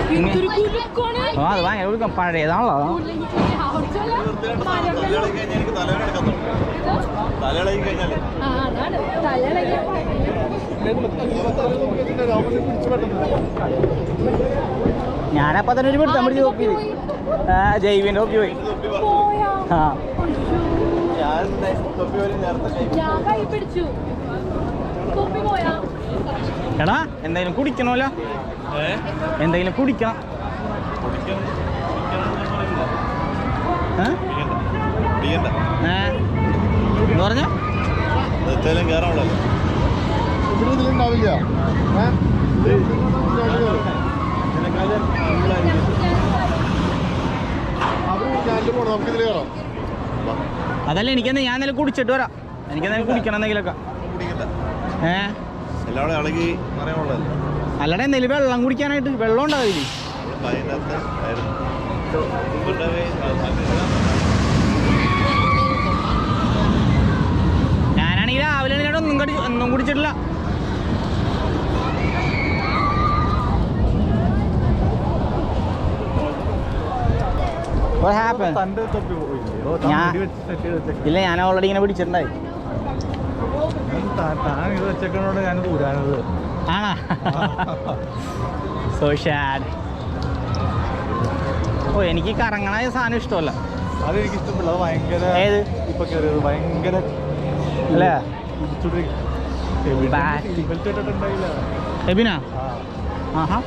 അത് ഭയങ്കര കൊടുക്കാം പഴയതാണല്ലോ. ഞാനപ്പോ തന്നെ ഒരു പിടുത്തം പിടിച്ച് നോക്കി ജൈവിന്റെ നോക്കി പോയി. എടാ എന്തെങ്കിലും കുടിക്കണമല്ലോ, എന്തെങ്കിലും കുടിക്കണം. എന്ന് പറഞ്ഞ അതല്ല എനിക്കെന്താ, ഞാൻ എന്തെങ്കിലും കുടിച്ചിട്ട് വരാം. എനിക്കെന്തെങ്കിലും കുടിക്കണം എന്തെങ്കിലുമൊക്കെ. അല്ലടാ എന്തെങ്കിലും വെള്ളം കുടിക്കാനായിട്ട്. വെള്ളം ഉണ്ടാവില്ലേ? ഞാനാണെങ്കിൽ രാവിലെ ഒന്നും കുടിച്ചിട്ടില്ല. ഇല്ല, ഞാൻ ഓൾറെഡി ഇങ്ങനെ പിടിച്ചിട്ടുണ്ടായി. ആണോ? സോ ഷാഡ്. ഓ എനിക്ക് കറങ്ങണ സാധനം ഇഷ്ടമല്ല. അതെനിക്ക് ഇഷ്ടപ്പെടില്ല. അത് ഭയങ്കര ഏത് ഇപ്പൊ കയറിയത് ഭയങ്കര അല്ലേ? എബിനാ? ആഹാ.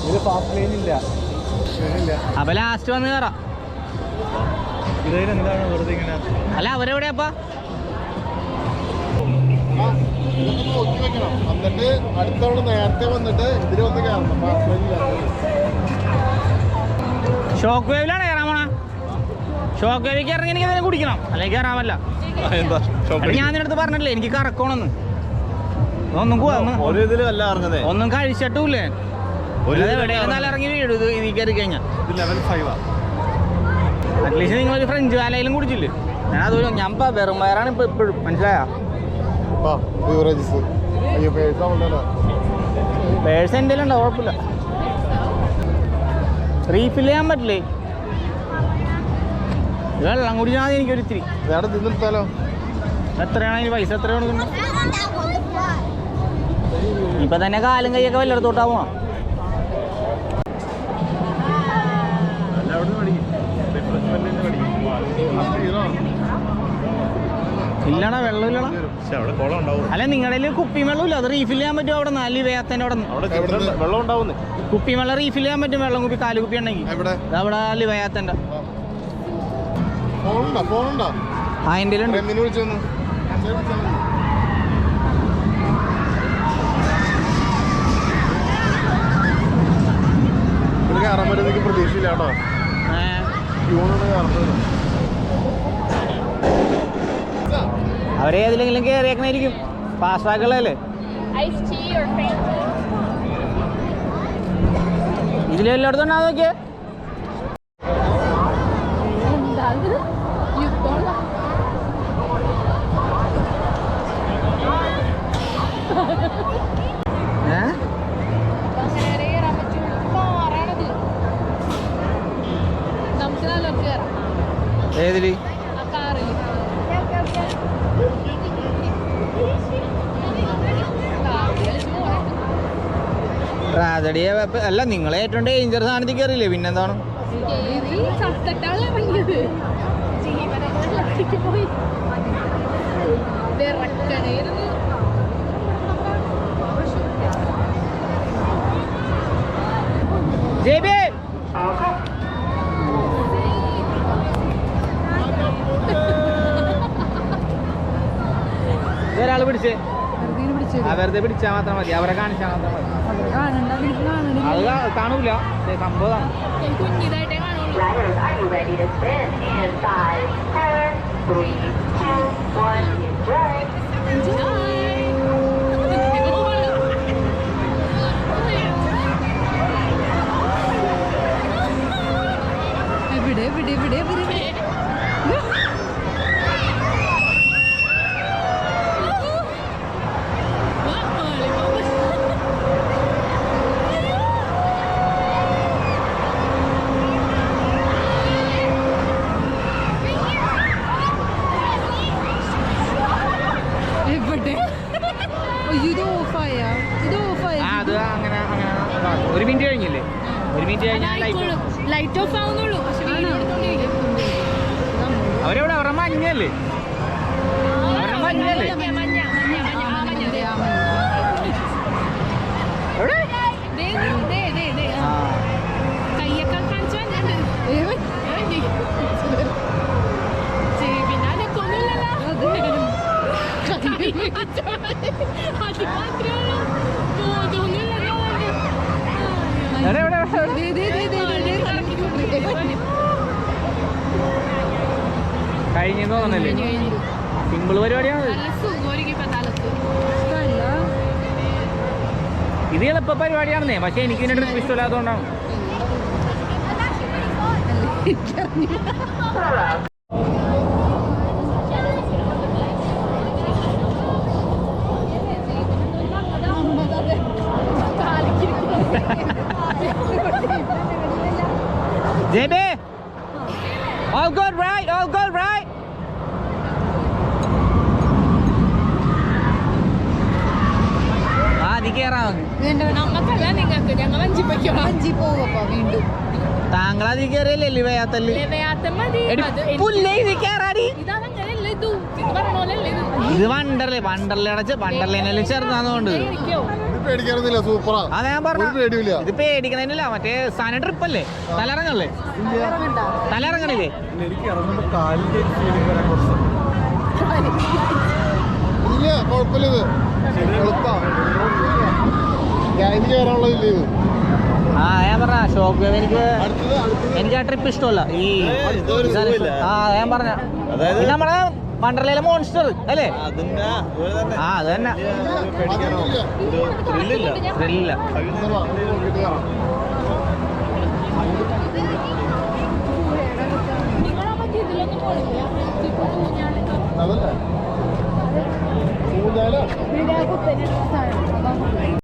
ഇത് ഫാസ്റ്റ് ലൈൻ ഇല്ല. അപ്പൊ ലാസ്റ്റ് വന്ന് കയറാം. എന്താണ് വെറുതെ ഇങ്ങനെ? അല്ല അവരെവിടെയാപ്പാ? എന്നിട്ട് അടുത്തവണ നേരത്തെ വന്നിട്ട് ഇതിൽ വന്ന് കയറണം. ഷോക്ക് വേവിലാണ് കയറാൻ പോണ. ഷോക്ക് വേവിക്ക് ഇറങ്ങി എനിക്ക് എന്തെങ്കിലും കുടിക്കണം, അല്ലെങ്കിൽ കയറാമല്ല. ഞാൻ നിനടുത്ത് പറഞ്ഞില്ലേ എനിക്ക് കറക്കണമെന്ന്. ഒന്നും കഴിച്ചിട്ടില്ലേ? എവിടെയെങ്കിലും നല്ല ഇറങ്ങി വീഴും ഇത് ഇതിൽ കയറി കഴിഞ്ഞാൽ. അറ്റ്ലീസ്റ്റ് നിങ്ങളൊരു ഫ്രഞ്ച് കാലയിലും കുടിച്ചില്ലേ? ഞാൻ അതുപോലെ ഞാൻ വെറും വയറാണ് ഇപ്പൊ എപ്പോഴും. മനസ്സിലായ? പേഴ്സ് എൻ്റെ ഉണ്ടോ? കുഴപ്പമില്ല. റീഫിൽ ചെയ്യാൻ പറ്റില്ലേ? വെള്ളം കുടിച്ചാൽ എനിക്കൊരു ഇത്തിരി. എത്രയാണ് അതിന് പൈസ? എത്ര കൊടുക്കുന്നു? ഇപ്പൊ തന്നെ കാലും കൈയൊക്കെ വല്ലയിടത്തോട്ടാ പോവാം. ഇല്ലടാ വെള്ളം ഇല്ലടാ. അല്ല നിങ്ങളുടെ കുപ്പി വെള്ളമില്ല, അത് റീഫിൽ ചെയ്യാൻ പറ്റും. അവിടെ നാല് വേത്തന്നെ അവിടെ വെള്ളം ഉണ്ടാവുന്നേ. കുപ്പി വെള്ളം റീഫിൽ ചെയ്യാൻ പറ്റും. വെള്ളം കുപ്പി കാല് കുപ്പി ഉണ്ടെങ്കിൽ അവിടെ ലിവയാത്തൻ്റെ അതിൻ്റെ ഉണ്ട്. പ്രതീക്ഷയില്ല കേട്ടോ. അവരെ ഏതിലെങ്കിലും കയറിയേക്കണായിരിക്കും. ഫാസ്ട്രാക്കുകളല്ലേ ഇതിലെല്ലായിടത്തും ഉണ്ടാ നോക്കിയേ. ഏതില്? ട്രാജഡിയെ അല്ല, നിങ്ങളെ ഏറ്റവും ഡേഞ്ചർ സാധനത്തിൽ കയറിയില്ലേ? പിന്നെന്താണ്? ഒരാള് പിടിച്ചേ, വെറുതെ പിടിച്ചാൽ മാത്രം മതി. അവരെ കാണിച്ചാൽ മാത്രം മതി. അത് കാണൂല സംഭവം. ഒരു മിനിറ്റ് കഴിഞ്ഞില്ലേ? ഒരു മിനിറ്റ് കഴിഞ്ഞാൽ ലൈറ്റ് ഓഫ് ആവുന്നുള്ളൂ. പക്ഷെ അവരെവിടെ? അവരുടെ മഞ്ഞല്ലേ? അവരുടെ മഞ്ഞല്ലേ? എവിടെ? കയ്യൊക്കെ കാണിച്ചു പിന്നെ കൊന്നില്ലല്ലോ. അത് എവിടെ എവിടെ കഴിഞ്ഞെന്ന് തോന്നല്ലേ? സിമ്പിൾ പരിപാടിയാണ്. ഇത് എളുപ്പ പരിപാടിയാണെന്നേ, പക്ഷെ എനിക്ക് ഇതിന്റെ ട്രിപ്പ് ഇഷ്ടമില്ലാത്തതുകൊണ്ടാണ്. JB, all good, right? All good, right? നമ്മക്കല്ല നിങ്ങൾക്ക്. ഞങ്ങൾ അഞ്ചി പോവപ്പോ വീണ്ടും. താങ്കളതി കയറിയല്ലേ ലിവയാത്തല്ലേ? ഇത് വണ്ടർലേ, വണ്ടർലേനെല്ലാം ചേർന്നാന്നുകൊണ്ട് പേടിക്കാനൊന്നുമില്ല, സൂപ്പറാ. അതാ ഞാൻ പറഞ്ഞു, പേടിയില്ല. ഇത് പേടിക്കണില്ല. മറ്റേ സാധനം ട്രിപ്പ് അല്ലേ? തലയിറങ്ങല്ലേ? തലയിറങ്ങണില്ലേ? എനിക്ക് ഇറങ്ങുമ്പോ കാലിന്റെ ഇല്ല, കുഴപ്പമില്ല. ഇത് എളുപ്പാ. ഇത് കയറാനുള്ളതില്ല ഇത്. ആ ഞാൻ പറഞ്ഞ ഷോക്ക് വേവ് എനിക്ക് ആ ട്രിപ്പ് ഇഷ്ടമല്ല. ഈ ഞാൻ പറഞ്ഞ നമ്മളെ വണ്ടർലയിലെ മോൺസ്റ്റർ അല്ലേ? ആ അത് തന്നെ. ത്രില്ലില്ല. അതല്ലേ